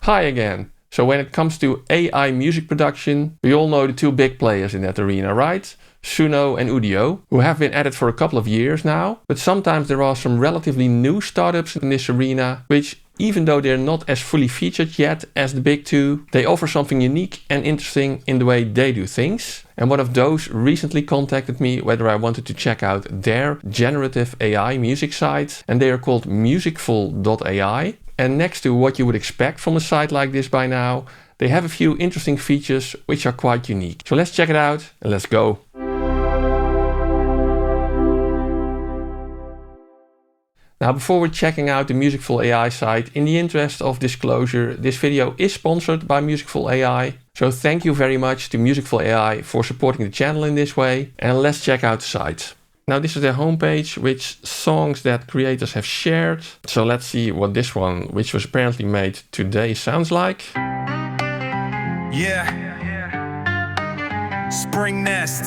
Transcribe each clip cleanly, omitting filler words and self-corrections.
Hi again. So when it comes to AI music production, we all know the two big players in that arena, right? Suno and Udio, who have been at it for a couple of years now. But sometimes there are some relatively new startups in this arena, which even though they're not as fully featured yet as the big two, they offer something unique and interesting in the way they do things. And one of those recently contacted me whether I wanted to check out their generative AI music site, and they are called Musicful AI. And next to what you would expect from a site like this by now, they have a few interesting features which are quite unique. So let's check it out and let's go. Now, before we're checking out the Musicful AI site, in the interest of disclosure, this video is sponsored by Musicful AI. So thank you very much to Musicful AI for supporting the channel in this way. And let's check out the site. Now, this is their homepage, which songs that creators have shared. So let's see what this one, which was apparently made today, sounds like. Yeah. Spring Nest.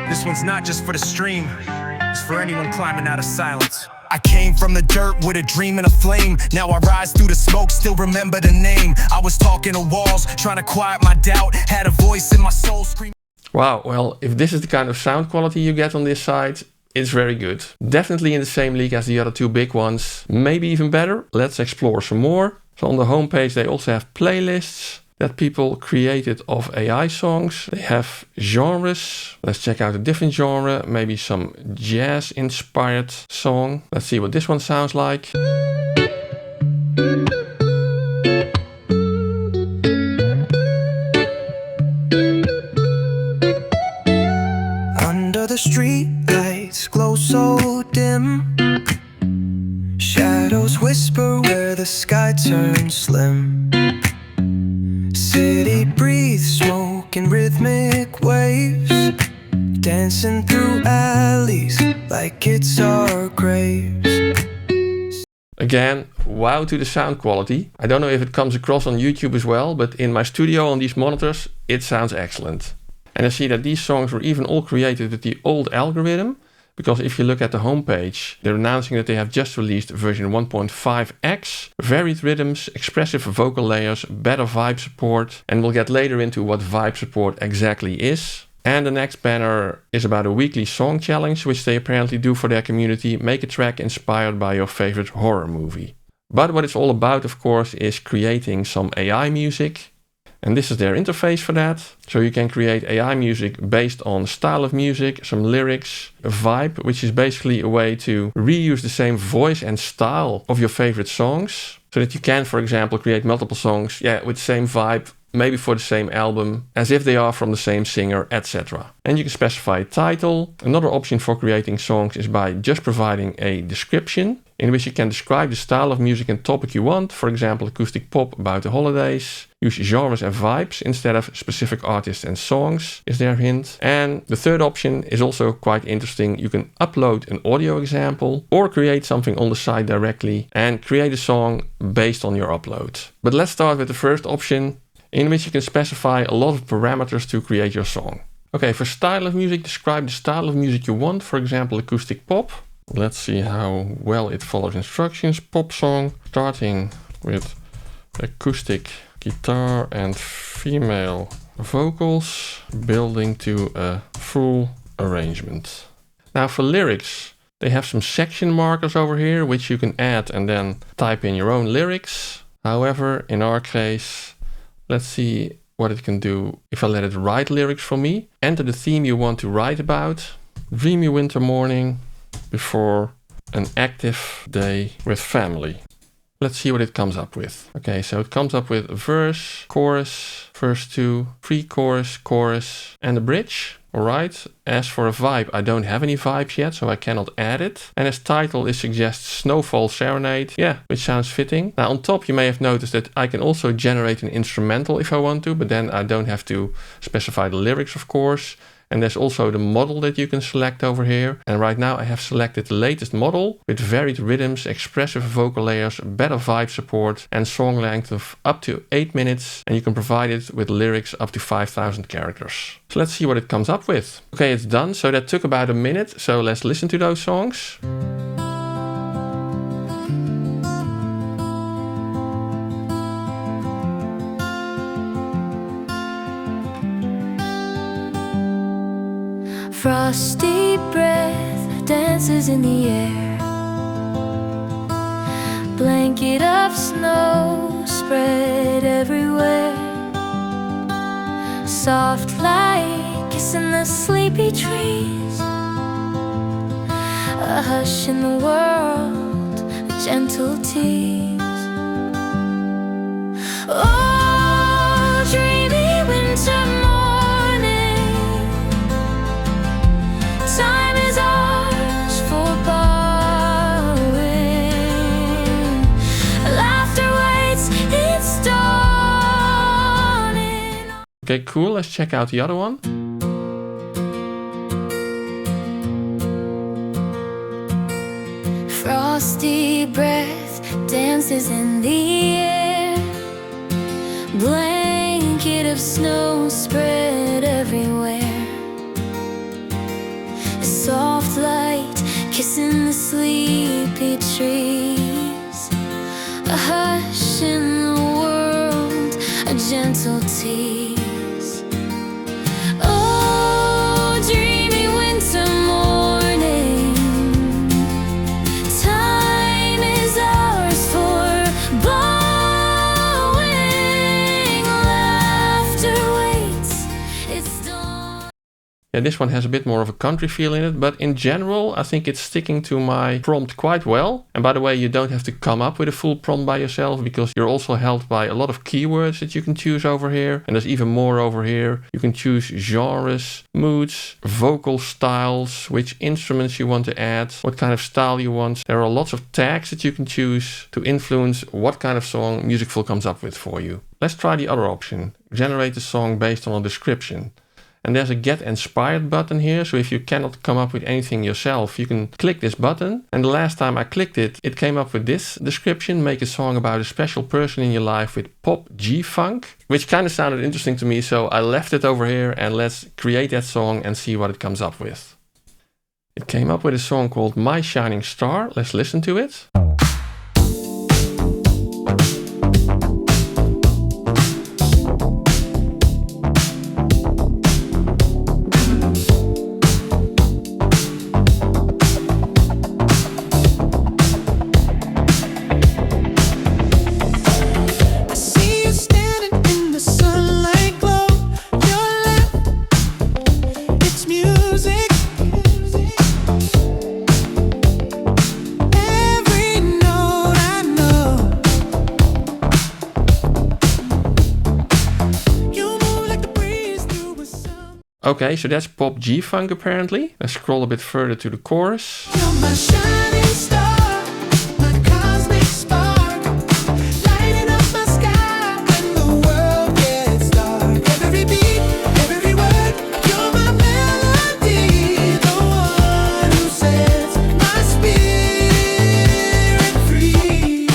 This one's not just for the stream. It's for anyone climbing out of silence. I came from the dirt with a dream and a flame. Now I rise through the smoke, still remember the name. I was talking to walls, trying to quiet my doubt. Had a voice in my soul screaming. Wow, well, if this is the kind of sound quality you get on this site, it's very good. Definitely in the same league as the other two big ones. Maybe even better. Let's explore some more. So on the homepage they also have playlists that people created of AI songs. They have genres. Let's check out a different genre. Maybe some jazz-inspired song. Let's see what this one sounds like. Under the street lights glow so dim, shadows whisper where the sky turns slim. City breathes smoke in rhythmic waves, dancing through alleys like it's our graves. Again, wow to the sound quality. I don't know if it comes across on YouTube as well, but in my studio on these monitors, it sounds excellent. And I see that these songs were even all created with the old algorithm, because if you look at the homepage, they're announcing that they have just released version 1.5x, varied rhythms, expressive vocal layers, better vibe support, and we'll get later into what vibe support exactly is. And the next banner is about a weekly song challenge, which they apparently do for their community. Make a track inspired by your favorite horror movie. But what it's all about, of course, is creating some AI music. And this is their interface for that. So you can create AI music based on style of music, some lyrics, a vibe, which is basically a way to reuse the same voice and style of your favorite songs. So that you can, for example, create multiple songs, with the same vibe, maybe for the same album, as if they are from the same singer, etc. And you can specify a title. Another option for creating songs is by just providing a description, in which you can describe the style of music and topic you want, for example, acoustic pop about the holidays. Use genres and vibes instead of specific artists and songs, is their hint. And the third option is also quite interesting. You can upload an audio example or create something on the site directly and create a song based on your upload. But let's start with the first option, in which you can specify a lot of parameters to create your song. Okay, for style of music, describe the style of music you want, for example, acoustic pop. Let's see how well it follows instructions. Pop song, starting with acoustic guitar and female vocals, building to a full arrangement. Now for lyrics, they have some section markers over here, which you can add and then type in your own lyrics. However, in our case, let's see what it can do if I let it write lyrics for me. Enter the theme you want to write about. Dreamy winter morning before an active day with family. Let's see what it comes up with. Okay, so it comes up with a verse, chorus, verse 2, pre-chorus, chorus, and a bridge. Alright, as for a vibe, I don't have any vibes yet, so I cannot add it. And as title, it suggests Snowfall Serenade, which sounds fitting. Now on top, you may have noticed that I can also generate an instrumental if I want to, but then I don't have to specify the lyrics, of course. And there's also the model that you can select over here. And right now I have selected the latest model with varied rhythms, expressive vocal layers, better vibe support, and song length of up to 8 minutes. And you can provide it with lyrics up to 5,000 characters. So let's see what it comes up with. Okay, it's done. So that took about a minute. So let's listen to those songs. Frosty breath dances in the air. Blanket of snow spread everywhere. Soft light kissing the sleepy trees. A hush in the world, a gentle tease. Oh, dreamy winter morning, time is ours for borrowing. Laughter waits, it's dawning. Okay, cool. Let's check out the other one. Frosty breath dances in the air. Blanket of snow spread everywhere. A soft light kissing the sleepy trees. A hush in the world, a gentle tease. Oh, dreamy winter morning, time is ours for borrowing. Laughter waits, it's dawn. Yeah, this one has a bit more of a country feel in it, but in general, I think it's sticking to my prompt quite well. And by the way, you don't have to come up with a full prompt by yourself, because you're also helped by a lot of keywords that you can choose over here. And there's even more over here. You can choose genres, moods, vocal styles, which instruments you want to add, what kind of style you want. There are lots of tags that you can choose to influence what kind of song Musicful comes up with for you. Let's try the other option, generate a song based on a description. And there's a Get Inspired button here, so if you cannot come up with anything yourself, you can click this button. And the last time I clicked it, it came up with this description: make a song about a special person in your life with pop G-funk, which kind of sounded interesting to me, so I left it over here and let's create that song and see what it comes up with. It came up with a song called My Shining Star. Let's listen to it. I see you standing in the sunlight glow. Your laugh, it's music. Every note I know. You move like the breeze through a summer. Okay, so that's pop G-funk apparently. Let's scroll a bit further to the chorus. You're my shining star, my cosmic spark, lighting up my sky when the world gets dark. Every beat, every word, you're my melody, the one who sets my spirit free.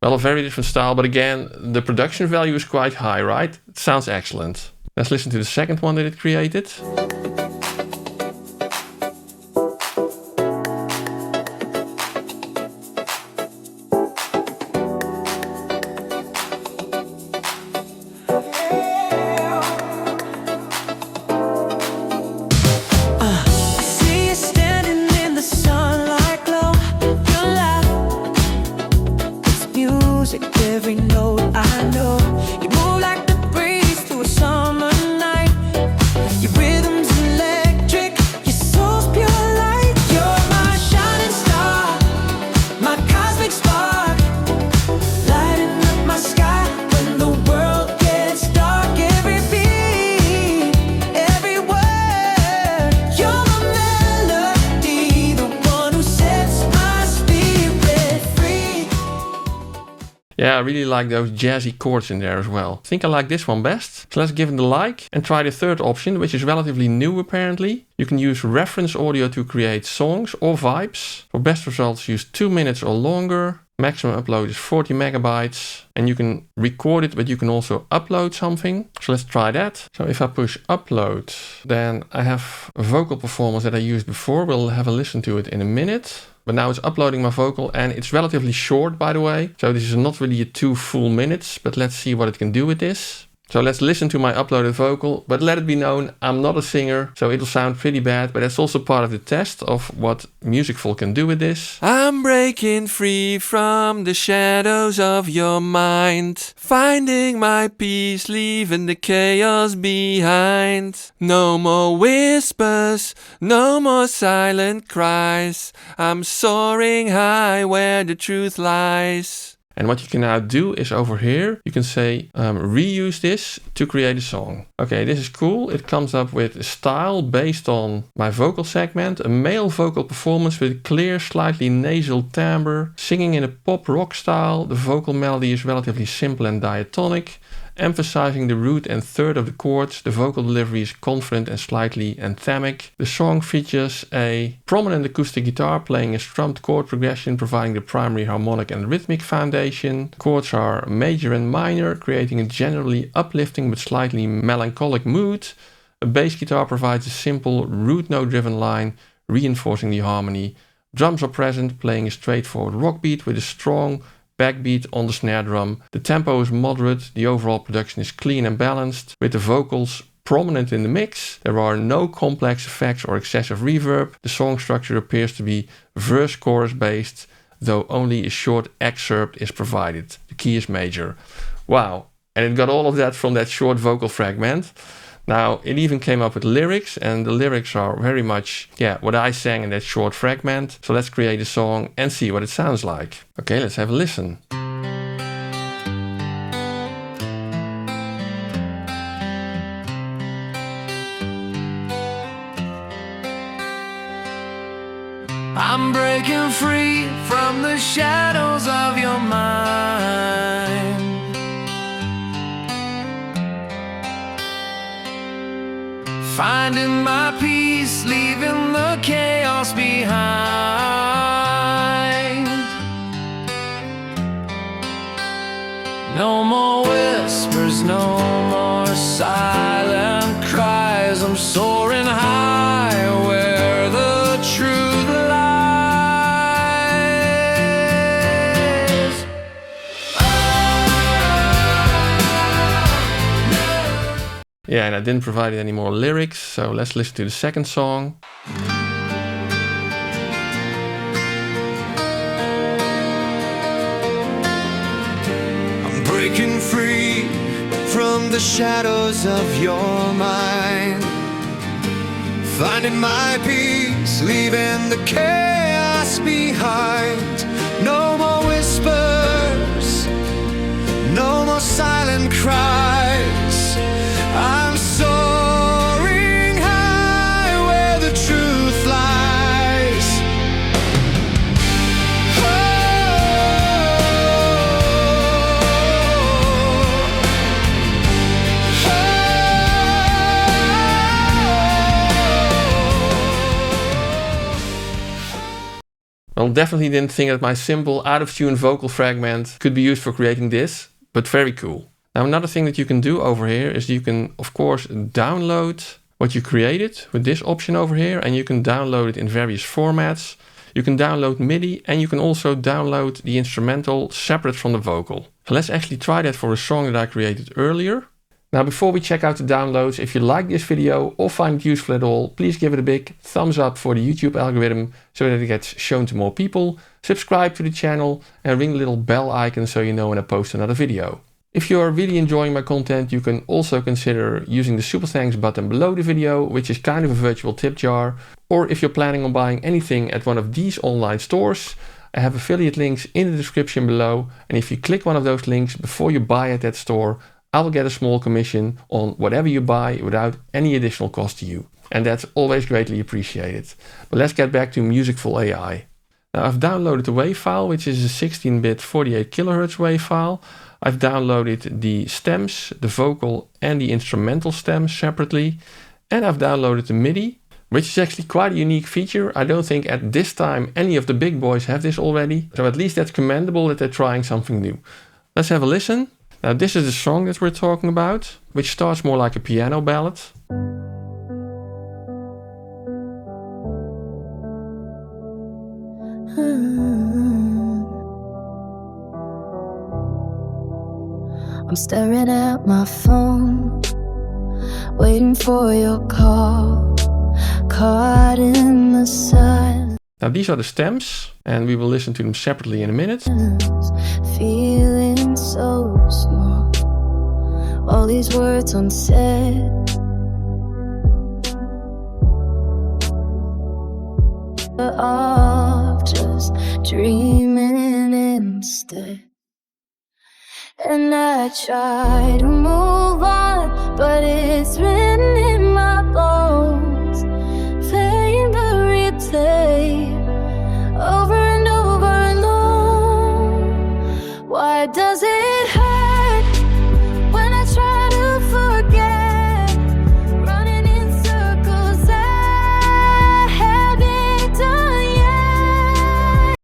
Well, a very different style, but again, the production value is quite high, right? It sounds excellent. Let's listen to the second one that it created. I see you standing in the sunlight glow. Your laugh, it's music, every note I know. You move like the breeze through a summer night. Your rhythm's electric, your soul's pure light. You're my shining star, my cosmic spark, lighting up my sky when the world gets dark. Every beat, every word, you're my melody, the one who sets my spirit free. Yeah, I really like those jazzy chords in there as well. I think I like this one best. So let's give it a like and try the third option, which is relatively new apparently. You can use reference audio to create songs or vibes. For best results, use 2 minutes or longer. Maximum upload is 40 megabytes. And you can record it, but you can also upload something. So let's try that. So if I push upload, then I have a vocal performance that I used before. We'll have a listen to it in a minute. But now it's uploading my vocal, and it's relatively short, by the way. So this is not really a 2 full minutes, but let's see what it can do with this. So let's listen to my uploaded vocal, but let it be known, I'm not a singer, so it'll sound pretty bad, but that's also part of the test of what Musicful can do with this. I'm breaking free from the shadows of your mind, finding my peace, leaving the chaos behind. No more whispers, no more silent cries, I'm soaring high where the truth lies. And what you can now do is over here, you can say reuse this to create a song. Okay, this is cool. It comes up with a style based on my vocal segment, a male vocal performance with clear, slightly nasal timbre, singing in a pop rock style. The vocal melody is relatively simple and diatonic, emphasizing the root and third of the chords. The vocal delivery is confident and slightly anthemic. The song features a prominent acoustic guitar playing a strummed chord progression, providing the primary harmonic and rhythmic foundation. Chords are major and minor, creating a generally uplifting but slightly melancholic mood. A bass guitar provides a simple root note driven line, reinforcing the harmony. Drums are present, playing a straightforward rock beat with a strong backbeat on the snare drum. The tempo is moderate, the overall production is clean and balanced, with the vocals prominent in the mix. There are no complex effects or excessive reverb. The song structure appears to be verse-chorus based, though only a short excerpt is provided. The key is major. Wow, and it got all of that from that short vocal fragment. Now, it even came up with lyrics, and the lyrics are very much, what I sang in that short fragment. So let's create a song and see what it sounds like. Okay, let's have a listen. I'm breaking free from the shadows of your mind, finding my peace, leaving the chaos behind. No more whispers, no more silent cries. I'm soaring high where the truth lies. Yeah, and I didn't provide any more lyrics, so let's listen to the second song. I'm breaking free from the shadows of your mind, finding my peace, leaving the chaos behind. No more whispers, no more silent cries. I'm soaring high where the truth lies. Well, definitely didn't think that my simple, out-of-tune vocal fragment could be used for creating this, but very cool. Now, another thing that you can do over here is you can, of course, download what you created with this option over here, and you can download it in various formats. You can download MIDI, and you can also download the instrumental separate from the vocal. So let's actually try that for a song that I created earlier. Now, before we check out the downloads, if you like this video or find it useful at all, please give it a big thumbs up for the YouTube algorithm so that it gets shown to more people. Subscribe to the channel and ring the little bell icon so you know when I post another video. If you are really enjoying my content, you can also consider using the super thanks button below the video, which is kind of a virtual tip jar. Or if you're planning on buying anything at one of these online stores, I have affiliate links in the description below. And if you click one of those links before you buy at that store, I will get a small commission on whatever you buy without any additional cost to you. And that's always greatly appreciated. But let's get back to Musicful AI. Now, I've downloaded the WAV file, which is a 16-bit 48 kHz WAV file. I've downloaded the stems, the vocal and the instrumental stems separately. And I've downloaded the MIDI, which is actually quite a unique feature. I don't think at this time any of the big boys have this already. So at least that's commendable that they're trying something new. Let's have a listen. Now, this is the song that we're talking about, which starts more like a piano ballad. I'm staring at my phone, waiting for your call, caught in the silence. Now these are the stems, and we will listen to them separately in a minute. Feeling so small, all these words unsaid. Of just dreaming instead. And I try to move on, but it's written in my bones, playing the replay over and over alone. Why does it hurt when I try to forget, running in circles I haven't done yet?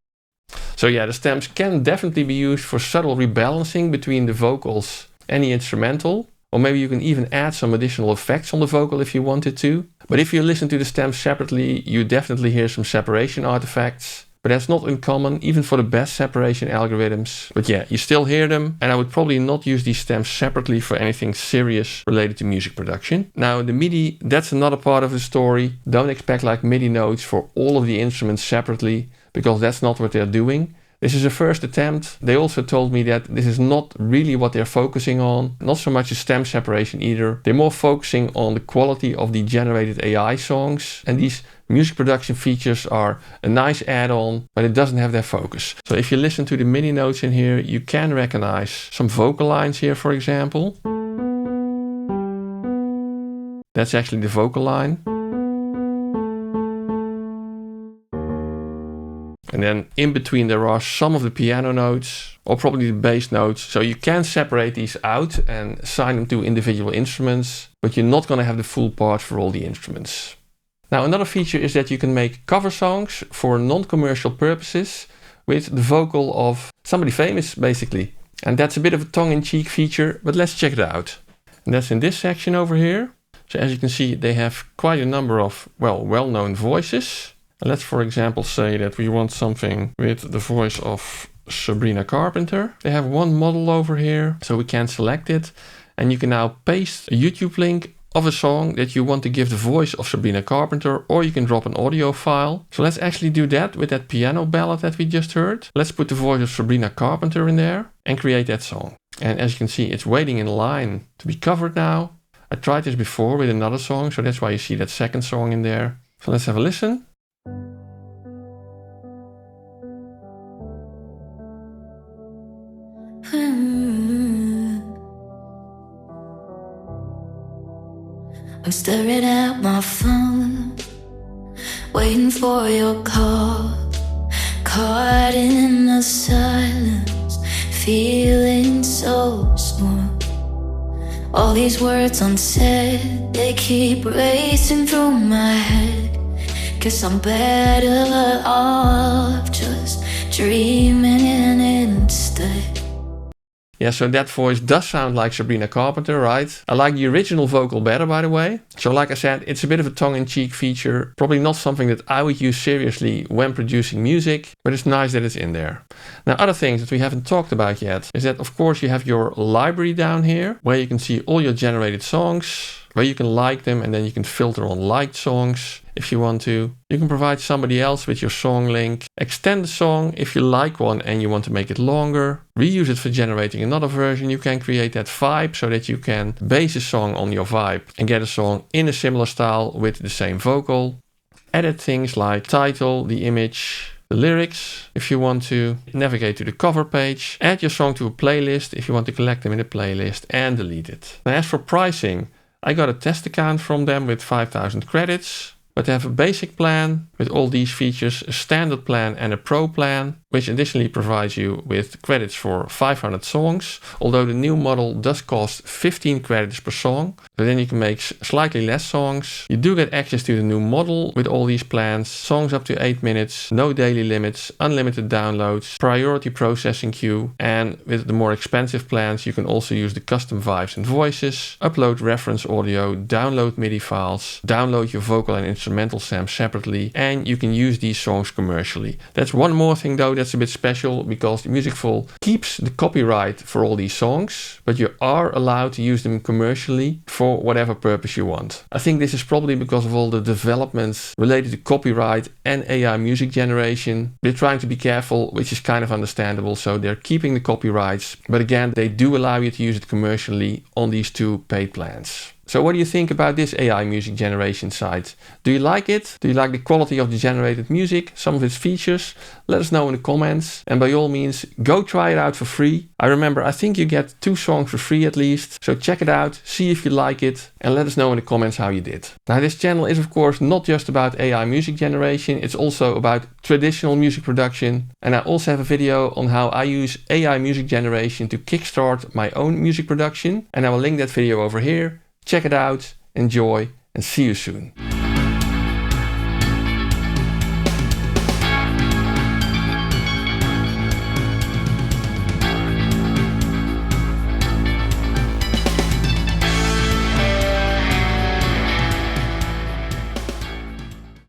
So yeah, the stems can definitely be used for subtle rebalancing between the vocals and the instrumental. Or maybe you can even add some additional effects on the vocal if you wanted to. But if you listen to the stems separately, you definitely hear some separation artifacts. But that's not uncommon, even for the best separation algorithms. But yeah, you still hear them, and I would probably not use these stems separately for anything serious related to music production. Now the MIDI, that's another part of the story. Don't expect like MIDI notes for all of the instruments separately, because that's not what they're doing. This is a first attempt. They also told me that this is not really what they're focusing on. Not so much a stem separation either. They're more focusing on the quality of the generated AI songs. And these music production features are a nice add-on, but it doesn't have their focus. So if you listen to the MIDI notes in here, you can recognize some vocal lines here, for example. That's actually the vocal line. And then in between there are some of the piano notes, or probably the bass notes. So you can separate these out and assign them to individual instruments, but you're not going to have the full parts for all the instruments. Now another feature is that you can make cover songs for non-commercial purposes with the vocal of somebody famous, basically. And that's a bit of a tongue-in-cheek feature, but let's check it out. And that's in this section over here. So as you can see, they have quite a number of, well-known voices. Let's, for example, say that we want something with the voice of Sabrina Carpenter. They have one model over here, so we can select it. And you can now paste a YouTube link of a song that you want to give the voice of Sabrina Carpenter, or you can drop an audio file. So let's actually do that with that piano ballad that we just heard. Let's put the voice of Sabrina Carpenter in there and create that song. And as you can see, it's waiting in line to be covered now. I tried this before with another song, so that's why you see that second song in there. So let's have a listen. I'm staring at my phone, waiting for your call, caught in the silence, feeling so small. All these words unsaid, they keep racing through my head. Guess I'm better off just dreaming instead. Yeah, so that voice does sound like Sabrina Carpenter, right? I like the original vocal better, by the way. So like I said, it's a bit of a tongue-in-cheek feature. Probably not something that I would use seriously when producing music, but it's nice that it's in there. Now, other things that we haven't talked about yet is that, of course, you have your library down here, where you can see all your generated songs, where you can like them, and then you can filter on liked songs if you want to. You can provide somebody else with your song link, extend the song if you like one and you want to make it longer, reuse it for generating another version. You can create that vibe so that you can base a song on your vibe and get a song in a similar style with the same vocal. Edit things like title, the image, the lyrics if you want to, navigate to the cover page, add your song to a playlist if you want to collect them in a playlist, and delete it. Now, as for pricing, I got a test account from them with 5,000 credits. But they have a basic plan with all these features, a standard plan and a pro plan, which additionally provides you with credits for 500 songs, although the new model does cost 15 credits per song. But then you can make slightly less songs. You do get access to the new model with all these plans, songs up to 8 minutes, no daily limits, unlimited downloads, priority processing queue, and with the more expensive plans you can also use the custom vibes and voices, upload reference audio, download MIDI files, download your vocal and instrumental samples separately, and you can use these songs commercially. That's one more thing though that's a bit special, because Musicful keeps the copyright for all these songs, but you are allowed to use them commercially for whatever purpose you want. I think this is probably because of all the developments related to copyright and AI music generation. They're trying to be careful, which is kind of understandable, so they're keeping the copyrights, but again, they do allow you to use it commercially on these two paid plans. So what do you think about this AI music generation site? Do you like it? Do you like the quality of the generated music, some of its features? Let us know in the comments, and by all means, go try it out for free. I think you get 2 songs for free at least, so check it out, see if you like it, and let us know in the comments how you did. Now, this channel is of course not just about AI music generation, it's also about traditional music production, and I also have a video on how I use AI music generation to kickstart my own music production, and I will link that video over here. Check it out, enjoy, and see you soon.